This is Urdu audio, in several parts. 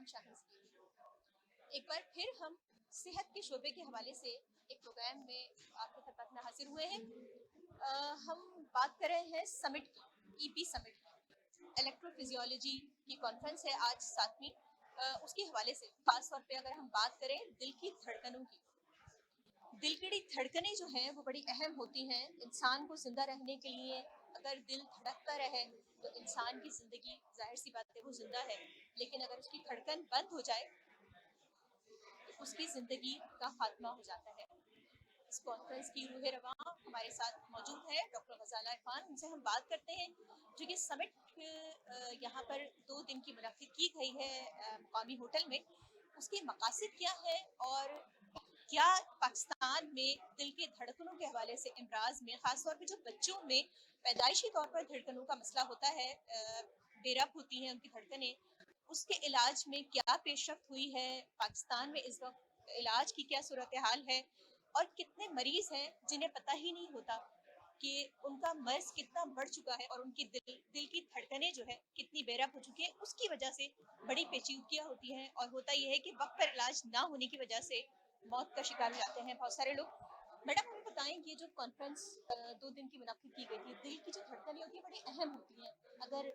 شاہین صاحب، ایک بار پھر ہم صحت کے شعبے کے حوالے سے ایک پروگرام میں آپ کے خدمت میں حاضر ہوئے ہیں۔ ہم بات کر رہے ہیں سمٹ کی، ای پی سمٹ کی۔ الیکٹرو فزیولوجی کی کانفرنس ہے آج 7ویں، اس کے حوالے سے خاص طور پہ اگر ہم بات کریں دل کی دھڑکنوں کی، دل کی دھڑکنیں جو ہیں وہ بڑی اہم ہوتی ہیں انسان کو زندہ رہنے کے لیے۔ اگر دل دھڑکتا رہے تو انسان کی زندگی ظاہر سی بات ہے وہ زندہ ہے، لیکن اگر اس کی دھڑکن بند ہو جائے تو اس کی زندگی کا خاتمہ ہو جاتا ہے۔ اس کانفرنس کی روح رواں ہمارے ساتھ موجود ہے ڈاکٹر غزالہ عرفان، ان سے ہم بات کرتے ہیں جو کہ سمٹ یہاں پر 2 دن کی منعقد کی گئی ہے مقامی ہوٹل میں، اس کے مقاصد کیا ہے اور کیا پاکستان میں دل کے دھڑکنوں کے حوالے سے امراض میں خاص طور پہ جو بچوں میں پیدائشی طور پر دھڑکنوں کا مسئلہ ہوتا ہے، بے رب ہوتی ہیں ان کی دھڑکنیں، اس کے علاج میں کیا پیش رفت ہوئی ہے، پاکستان میں اس وقت علاج کی کیا صورتحال ہے، اور کتنے مریض ہیں جنہیں پتہ ہی نہیں ہوتا کہ ان کا مرض کتنا بڑھ چکا ہے اور ان کی دل کی دھڑکنیں جو ہے کتنی بے رب ہو چکی ہیں۔ اس کی وجہ سے بڑی پیچیدگیاں ہوتی ہیں اور ہوتا یہ ہے کہ وقت پر علاج نہ ہونے کی وجہ سے موت کا شکار ہو جاتے ہیں بہت سارے لوگ۔ میڈم ہمیں بتائیں کہ یہ جو کانفرنس 2 دن کی منعقد کی گئی تھی، دل کی جو دھڑکنیں ہوتی ہیں بڑی اہم ہوتی ہیں، اگر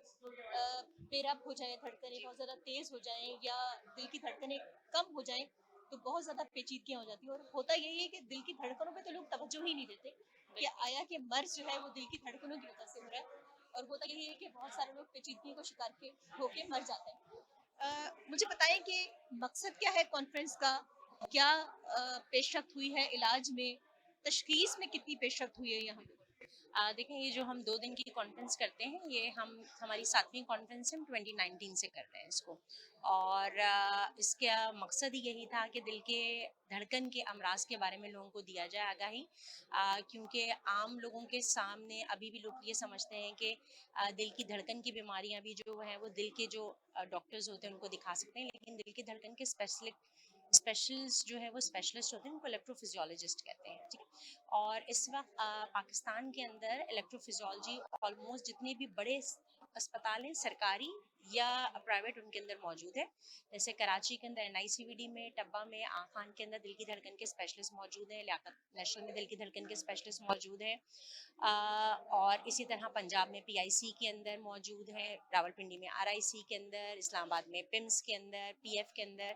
بے رب ہو جائیں، دھڑکنیں بہت زیادہ تیز ہو جائیں یا دل کی دھڑکنیں کم ہو جائیں تو بہت زیادہ پیچیدگیاں ہو جاتی ہیں، اور ہوتا یہی ہے کہ دل کی دھڑکنوں پہ تو لوگ توجہ ہی نہیں دیتے کہ آیا کہ مرض جو ہے وہ دل کی دھڑکنوں کی وجہ سے ہو رہا ہے، اور ہوتا یہی ہے کہ بہت سارے لوگ پیچیدگی کو شکار ہو کے مر جاتے ہیں۔ مجھے بتائیں کہ مقصد کیا ہے کانفرنس کا، کیا پیش رفت ہوئی ہے علاج میں، تشخیص میں کتنی پیش رفت ہوئی ہے یہاں پہ؟ دیکھیں، یہ جو ہم 2 دن کی کانفرنس کرتے ہیں یہ ہماری 7ویں کانفرنس ہے، ہم 2019 سے کر رہے ہیں اس کو، اور اس کا مقصد ہی یہی تھا کہ دل کے دھڑکن کے امراض کے بارے میں لوگوں کو دیا جائے آگاہی، کیونکہ عام لوگوں کے سامنے ابھی بھی لوگ یہ سمجھتے ہیں کہ دل کی دھڑکن کی بیماریاں بھی جو ہیں وہ دل کے جو ڈاکٹرز ہوتے ہیں ان کو دکھا سکتے ہیں، لیکن دل کی دھڑکن کے اسپیشلسٹ جو ہے وہ اسپیشلسٹ ہوتے ہیں، ان کو الیکٹرو فزیولوجسٹ کہتے ہیں، ٹھیک ہے۔ اور اس وقت پاکستان کے اندر الیکٹرو فزیولوجی آلموسٹ جتنے بھی بڑے اسپتال ہیں سرکاری یا پرائیویٹ ان کے اندر موجود ہے، جیسے کراچی کے اندر NICVD میں، ٹبا میں، آخان کے اندر دل کی دھڑکن کے اسپیشلسٹ موجود ہیں، لیاقت نیشنل میں دل کی دھڑکن کے اسپیشلسٹ موجود ہیں، اور اسی طرح پنجاب میں PIC کے اندر موجود ہیں، راولپنڈی میں RIC کے اندر، اسلام آباد میں PIMS کے اندر، PF کے اندر،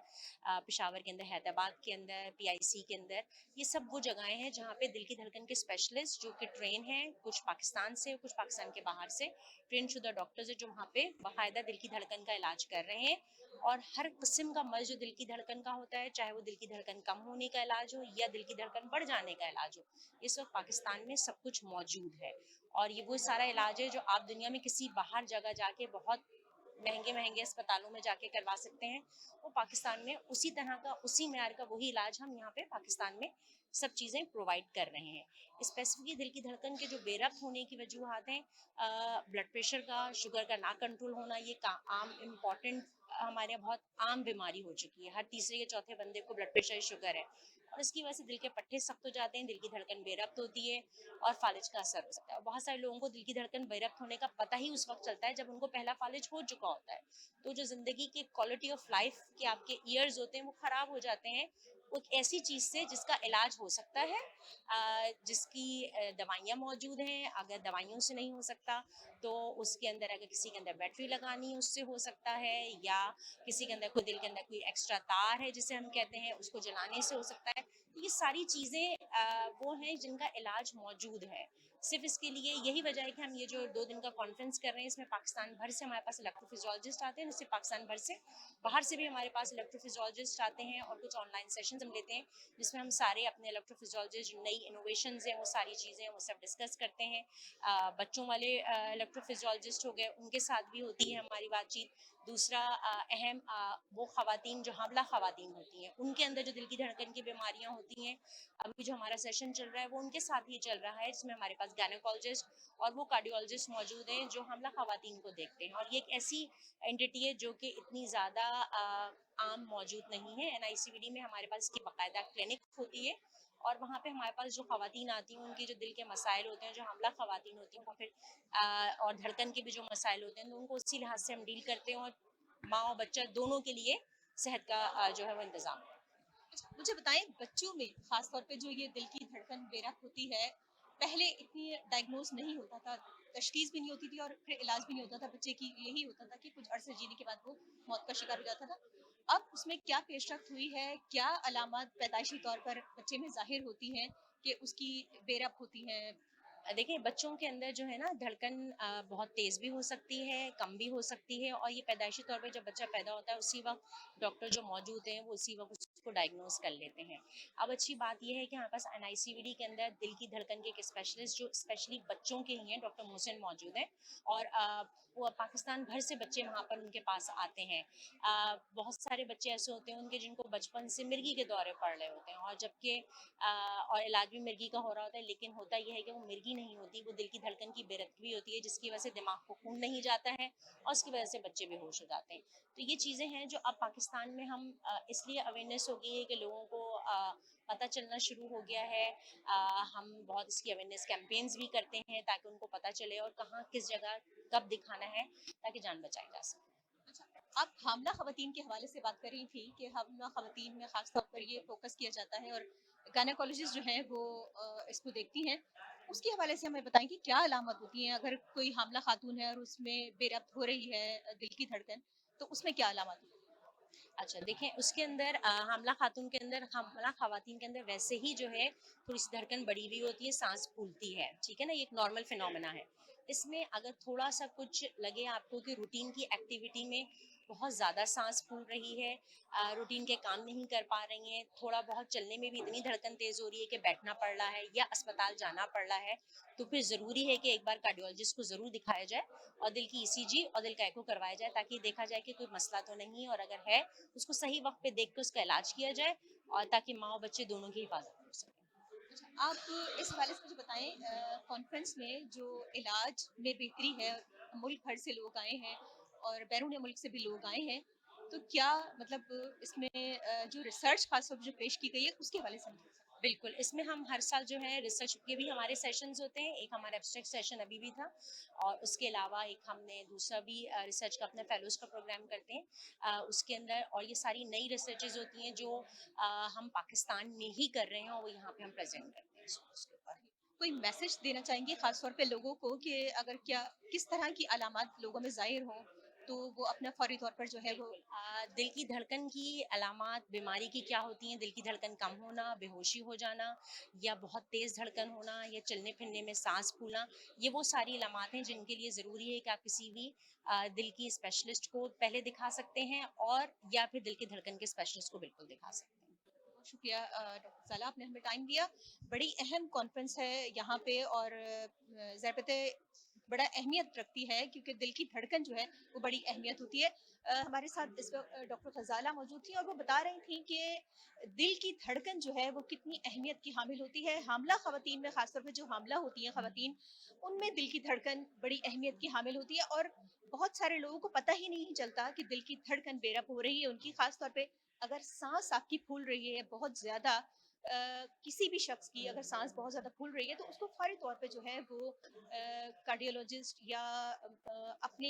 پشاور کے اندر حیدرآباد کے اندر PIC کے اندر، یہ سب وہ جگہیں ہیں جہاں پہ دل کی دھڑکن کے اسپیشلسٹ جو کہ ٹرین ہیں، کچھ پاکستان سے کچھ پاکستان کے باہر سے ٹرین شدہ ڈاکٹرز ہیں جو وہاں پہ باقاعدہ دل کی دھڑکن کا علاج کر رہے ہیں، اور ہر قسم کا مرض جو دل کی دھڑکن کا ہوتا ہے، چاہے وہ دل کی دھڑکن کم ہونے کا علاج ہو یا دل کی دھڑکن بڑھ جانے کا علاج ہو، اس وقت پاکستان میں سب کچھ موجود ہے، اور یہ وہ سارا علاج ہے جو آپ دنیا میں کسی باہر جگہ جا کے بہت مہنگے اسپتالوں میں جا کے کروا سکتے ہیں، وہ پاکستان میں اسی طرح کا اسی معیار کا وہی علاج ہم یہاں پہ پاکستان میں سب چیزیں پرووائڈ کر رہے ہیں۔ اسپیسیفکلی دل کی دھڑکن کے جو بے ربط ہونے کی وجوہات ہیں، بلڈ پریشر کا، شوگر کا نہ کنٹرول ہونا، یہ عام امپورٹنٹ ہمارے یہاں بہت عام بیماری ہو چکی ہے، ہر تیسرے یا چوتھے بندے کو بلڈ پریشر شوگر ہے، اور اس کی وجہ سے دل کے پٹھے سخت ہو جاتے ہیں، دل کی دھڑکن بے ربط ہوتی ہے اور فالج کا اثر ہو سکتا ہے۔ بہت سارے لوگوں کو دل کی دھڑکن بے ربط ہونے کا پتہ ہی اس وقت چلتا ہے جب ان کو پہلا فالج ہو چکا ہوتا ہے، تو جو زندگی کی کوالٹی آف لائف کے آپ کے ایئرز ہوتے ہیں وہ خراب ہو جاتے ہیں ایک ایسی چیز سے جس کا علاج ہو سکتا ہے، جس کی دوائیاں موجود ہیں، اگر دوائیوں سے نہیں ہو سکتا تو اس کے اندر اگر کسی کے اندر بیٹری لگانی اس سے ہو سکتا ہے، یا کسی کے اندر کوئی دل کے اندر کوئی ایکسٹرا تار ہے جسے ہم کہتے ہیں اس کو جلانے سے ہو سکتا ہے۔ یہ ساری چیزیں وہ ہیں جن کا علاج موجود ہے، صرف اس کے لیے یہی وجہ ہے کہ ہم یہ جو 2 دن کا کانفرنس کر رہے ہیں اس میں پاکستان بھر سے ہمارے پاس الیکٹرو فزیولوجسٹ آتے ہیں، جس سے پاکستان بھر سے باہر سے بھی ہمارے پاس الیکٹرو فزیولوجسٹ آتے ہیں، اور کچھ آن لائن سیشنز ہم لیتے ہیں جس میں ہم سارے اپنے الیکٹرو فزیولوجسٹ جو نئی انوویشنز ہیں وہ ساری چیزیں وہ سب ڈسکس کرتے ہیں۔ بچوں والے الیکٹرو فزیولوجسٹ ہو گئے، ان کے ساتھ بھی ہوتی ہے ہماری بات چیت۔ دوسرا اہم وہ خواتین جو حاملہ خواتین ہوتی ہیں، ان کے اندر جو دل کی دھڑکن کی بیماریاں ہوتی ہیں، ابھی جو ہمارا سیشن چل رہا ہے وہ ان کے ساتھ ہی چل رہا ہے، جس میں ہمارے پاس گائنیکولوجسٹ اور وہ کارڈیولوجسٹ موجود ہیں جو حاملہ خواتین کو دیکھتے ہیں، اور یہ ایک ایسی اینٹی ہے جو کہ اتنی زیادہ عام موجود نہیں ہے۔ NICVD میں ہمارے پاس اس کی باقاعدہ کلینک ہوتی ہے، اور وہاں پہ ہمارے پاس جو خواتین آتی ہیں ان کے جو دل کے مسائل ہوتے ہیں، جو حاملہ خواتین ہوتی ہیں وہ پھر اور دھڑکن کے بھی جو مسائل ہوتے ہیں تو ان کو اسی لحاظ سے ہم ڈیل کرتے ہیں، اور ماں اور بچہ دونوں کے لیے صحت کا جو ہے وہ انتظام ہے۔ اچھا مجھے بتائیں بچوں میں خاص طور پہ جو یہ دل کی دھڑکن بے رفت ہوتی ہے، پہلے اتنی ڈائگنوز نہیں ہوتا تھا، تشخیص بھی نہیں ہوتی تھی اور پھر علاج بھی نہیں ہوتا تھا، بچے کی یہی ہوتا تھا کہ کچھ عرصے جینے کے بعد وہ موت کا شکار ہو جاتا تھا۔ اب اس میں کیا پیش رفت ہوئی ہے، کیا علامات پیدائشی طور پر بچے میں ظاہر ہوتی ہیں کہ اس کی بے رفت ہوتی ہیں؟ دیکھیں بچوں کے اندر جو ہے نا دھڑکن بہت تیز بھی ہو سکتی ہے، کم بھی ہو سکتی ہے، اور یہ پیدائشی طور پہ جب بچہ پیدا ہوتا ہے اسی وقت ڈاکٹر جو موجود ہیں وہ اسی وقت اس کو ڈائگنوز کر لیتے ہیں۔ اب اچھی بات یہ ہے کہ ہمارے پاس NICVD کے اندر دل کی دھڑکن کے ایک اسپیشلسٹ جو اسپیشلی بچوں کے ہی ہیں، ڈاکٹر محسن موجود ہیں، اور وہ پاکستان بھر سے بچے وہاں پر ان کے پاس آتے ہیں۔ بہت سارے بچے ایسے ہوتے ہیں ان کے جن کو بچپن سے مرگی کے دورے پڑ رہے ہوتے ہیں، اور جبکہ اور علاج بھی مرگی کا ہو رہا ہوتا ہے، لیکن ہوتا یہ ہے کہ وہ مرگی نہیں ہوتی، وہ دل کی دھڑکن کی بے رفتگی ہوتی ہے جس کی وجہ سے دماغ کو خون نہیں جاتا ہے اور اس کی وجہ سے بچے بے ہوش ہو جاتے ہیں۔ تو یہ چیزیں ہیں جو اب پاکستان میں ہم اس لیے اویئرنیس ہو گئی ہے کہ لوگوں کو پتہ چلنا شروع ہو گیا ہے۔ ہم بہت اس کی اویئرنیس کیمپینز بھی کرتے ہیں تاکہ ان کو پتہ چلے اور کہاں کس جگہ کب دکھانا ہے تاکہ جان بچائی جا سکے۔ اچھا، آپ حاملہ خواتین کے حوالے سے بات کر رہی تھی کہ حاملہ خواتین میں خاص طور پر یہ فوکس کیا جاتا ہے اور گائنیکولوجسٹ جو ہیں وہ اس کو دیکھتی ہیں۔ اس کے حوالے سے ہمیں بتائیں کہ کیا علامت ہوتی ہیں اگر کوئی حاملہ خاتون ہے اور اس میں بے ربط ہو رہی ہے دل کی دھڑکن، تو اس میں کیا علامات ہوتی ہیں؟ اچھا دیکھیں اس کے اندر حاملہ خاتون کے اندر، حاملہ خواتین کے اندر ویسے ہی جو ہے تھوڑی سی دھڑکن بڑی ہوئی ہوتی ہے، سانس پھولتی ہے، ٹھیک ہے نا، یہ ایک نارمل فینومینا ہے۔ اس میں اگر تھوڑا سا کچھ لگے آپ کو کہ روٹین کی ایکٹیویٹی میں بہت زیادہ سانس پھول رہی ہے، روٹین کے کام نہیں کر پا رہی ہیں، تھوڑا بہت چلنے میں بھی اتنی دھڑکن تیز ہو رہی ہے کہ بیٹھنا پڑ رہا ہے یا اسپتال جانا پڑ رہا ہے، تو پھر ضروری ہے کہ ایک بار کارڈیولوجسٹ کو ضرور دکھایا جائے اور دل کی ECG اور دل کا ایکو کروایا جائے تاکہ دیکھا جائے کہ کوئی مسئلہ تو نہیں ہے، اور اگر ہے اس کو صحیح وقت پہ دیکھ کے اس کا علاج کیا جائے اور تاکہ ماں اور بچے دونوں کی حفاظت ہو سکے۔ اچھا، آپ اس حوالے سے مجھے بتائیں کانفرنس میں جو علاج میں بہتری ہے، ملک بھر سے لوگ آئے ہیں اور بیرون ملک سے بھی لوگ آئے ہیں، تو کیا مطلب اس میں جو ریسرچ خاص طور پر جو پیش کی گئی ہے اس کے حوالے سے مجھے بتائیں۔ بالکل، اس میں ہم ہر سال جو ہے ریسرچ کے بھی ہمارے سیشنز ہوتے ہیں، ایک ہمارا ایبسٹریکٹ سیشن ابھی بھی تھا، اور اس کے علاوہ ایک ہم نے دوسرا بھی ریسرچ کا اپنا فیلوز کا پروگرام کرتے ہیں اس کے اندر، اور یہ ساری نئی ریسرچز ہوتی ہیں جو ہم پاکستان میں ہی کر رہے ہیں اور وہ یہاں پہ ہم پریزنٹ کرتے ہیں اس کے اوپر۔ کوئی میسج دینا چاہیں گے خاص طور پہ لوگوں کو کہ اگر کس طرح کی علامات لوگوں میں ظاہر ہوں تو وہ اپنا فوری طور پر جو ہے وہ بالکل، دل کی دھڑکن کی علامات بیماری کی کیا ہوتی ہیں؟ دل کی دھڑکن کم ہونا، بے ہوشی ہو جانا، یا بہت تیز دھڑکن ہونا، یا چلنے پھرنے میں سانس پھولنا، یہ وہ ساری علامات ہیں جن کے لیے ضروری ہے کہ آپ کسی بھی دل کی اسپیشلسٹ کو پہلے دکھا سکتے ہیں، اور یا پھر دل کی دھڑکن کے اسپیشلسٹ کو بالکل دکھا سکتے ہیں۔ بہت شکریہ ڈاکٹر سالہ، آپ نے ہمیں ٹائم دیا۔ بڑی اہم کانفرنس ہے یہاں پہ اور ظاہر بات ہے بڑا اہمیت رکھتی ہے کیونکہ دل کی دھڑکن جو ہے وہ بڑی اہمیت ہوتی ہے۔ ہمارے ساتھ اس وقت ڈاکٹر غزالہ موجود تھیں اور وہ بتا رہی تھیں کہ دل کی دھڑکن جو ہے وہ کتنی اہمیت کی حامل ہوتی ہے۔ حاملہ خواتین میں خاص طور پہ جو حاملہ ہوتی ہیں خواتین، ان میں دل کی دھڑکن بڑی اہمیت کی حامل ہوتی ہے اور بہت سارے لوگوں کو پتہ ہی نہیں چلتا کہ دل کی دھڑکن بے رب ہو رہی ہے ان کی، خاص طور پہ اگر سانس آپ کی پھول رہی ہے بہت زیادہ، کسی بھی شخص کی اگر سانس بہت زیادہ پھول رہی ہے تو اس کو فوری طور پہ جو ہے وہ کارڈیولوجسٹ یا اپنے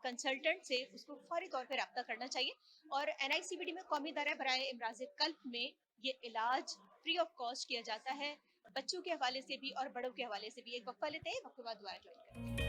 کنسلٹنٹ سے اس کو فوری طور پہ رابطہ کرنا چاہیے۔ اور NICVD میں قومی ادارہ برائے امراض قلب میں یہ علاج فری آف کاسٹ کیا جاتا ہے، بچوں کے حوالے سے بھی اور بڑوں کے حوالے سے بھی۔ ایک وقفہ لیتے ہیں، وقفے بعد دوبارہ جوائن کریں۔